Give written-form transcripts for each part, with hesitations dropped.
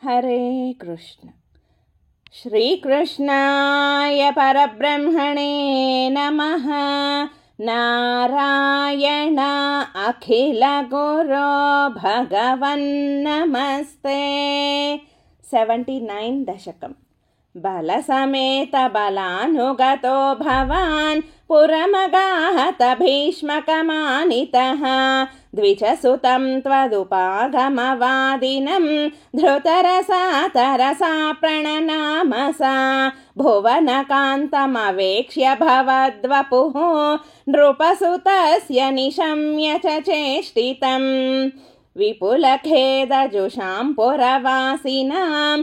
हरे कृष्ण। श्रीकृष्णाय परब्रह्मणे नमः। नारायण अखिल गुरो भगवन्नमस्ते। 79 दशकम्। बलसमेत बलानुगतो भवान् पुरमगाहत भीष्मकमानितः। द्विजसुतं त्वदुपागमवादिनं धृतरसा तरसा प्रणनामसा। भुवनकान्तमवेक्ष्य भवद्वपुः नृपसुतस्य निशम्य च चेष्टितं। विपुलखेदजुषां पुरवासिनां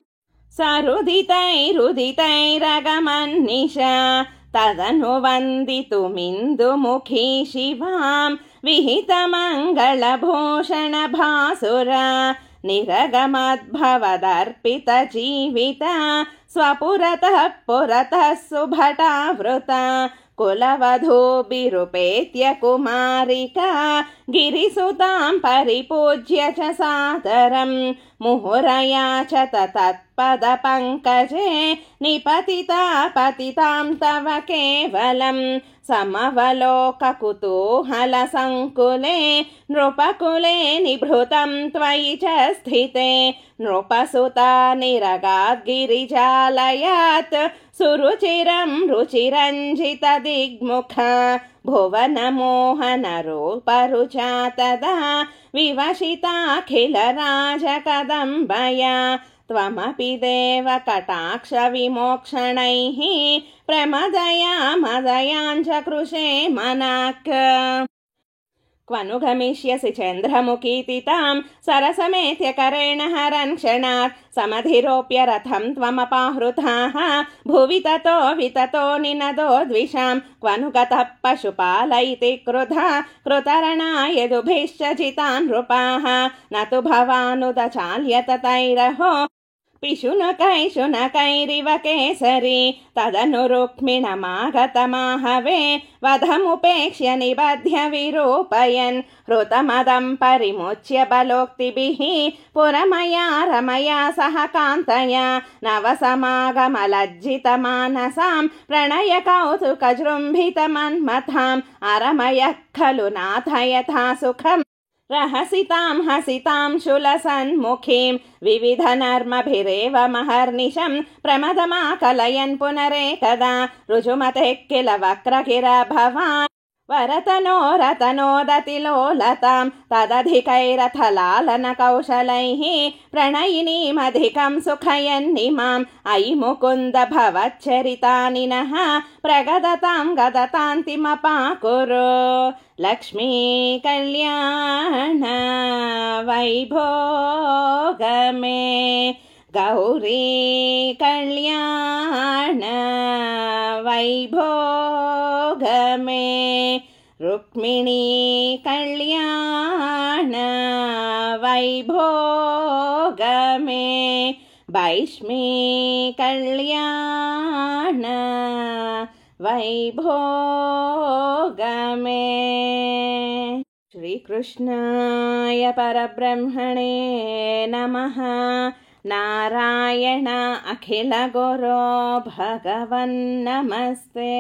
सरुदितैरुदितैरगमन्निशा। तदनु वन्दितुमिन्दुमुखी शिवां विहितमङ्गलभूषणभासुरा। निरगमद्भवदर्पितजीविता स्वपुरतः पुरतः सुभटावृता। कुलवधूभिरुपेत्य कुमारिका गिरिसुतां परिपूज्य च सादरं। मुहुरयाचत तत्पदपङ्कजे निपतिता पतितां तव केवलं। समवलोककुतूहलसङ्कुले नृपकुले निभृतं त्वयि च स्थिते। नृपसुता निरगाद्गिरिजालयात् सुरुचिरं रुचिरञ्जितदिग्मुखा। भुवनमोहनरूपरुचा तदा विवशिताखिलराजकदम्बया। त्वमपि देव कटाक्षविमोक्षणैः प्रमदया मदयाञ्चकृषे मनाक्। क्वनु गमिष्यसि चन्द्रमुखीति तां सरसमेत्य करेण हरन् क्षणात्। समधिरोप्य रथं त्वमपाहृताः भुवि ततो विततो निनदो द्विषां। क्वनु गतः पशुपालैति क्रुधा कृतरणा यदुभिश्च जितान् नृपाः। न तु भवानुदचाल्यत तैरहो पिशुनकैशुनकैरिव केसरी। तदनु रुक्मिणमागतमाहवे वधमुपेक्ष्य निबध्य विरूपयन्। हृतमदं परिमुच्य बलोक्तिभिः पुरमया रमया सह कान्तया। नवसमागमलज्जितमानसां प्रणय कौतुकजृम्भितमन्मथाम्। अरमयः खलु नाथ यथा सुखम् रहसितां हसितां शूलसन्मुखीं। विविधनर्मभिरेव महर्निशं प्रमदमाकलयन् पुनरेकदा। ऋजुमतेः किल वक्रगिरा भवान् वरतनोरतनोदतिलोलतां। तदधिकैरथलालनकौशलैः प्रणयिनीमधिकं सुखयन्निमाम्। अयि मुकुन्द भवच्चरितानि नः प्रगदतां गदतान्तिमपाकुरु। लक्ष्मी कल्याण वैभोगमे गौरी कल्याण वैभोगमे। रुक्मिणी कल्याण वैभोगमे। भैष्मी कल्याण वैभोगमे। श्रीकृष्णाय परब्रह्मणे नमः। नारायण अखिल गुरो भगवन्नमस्ते।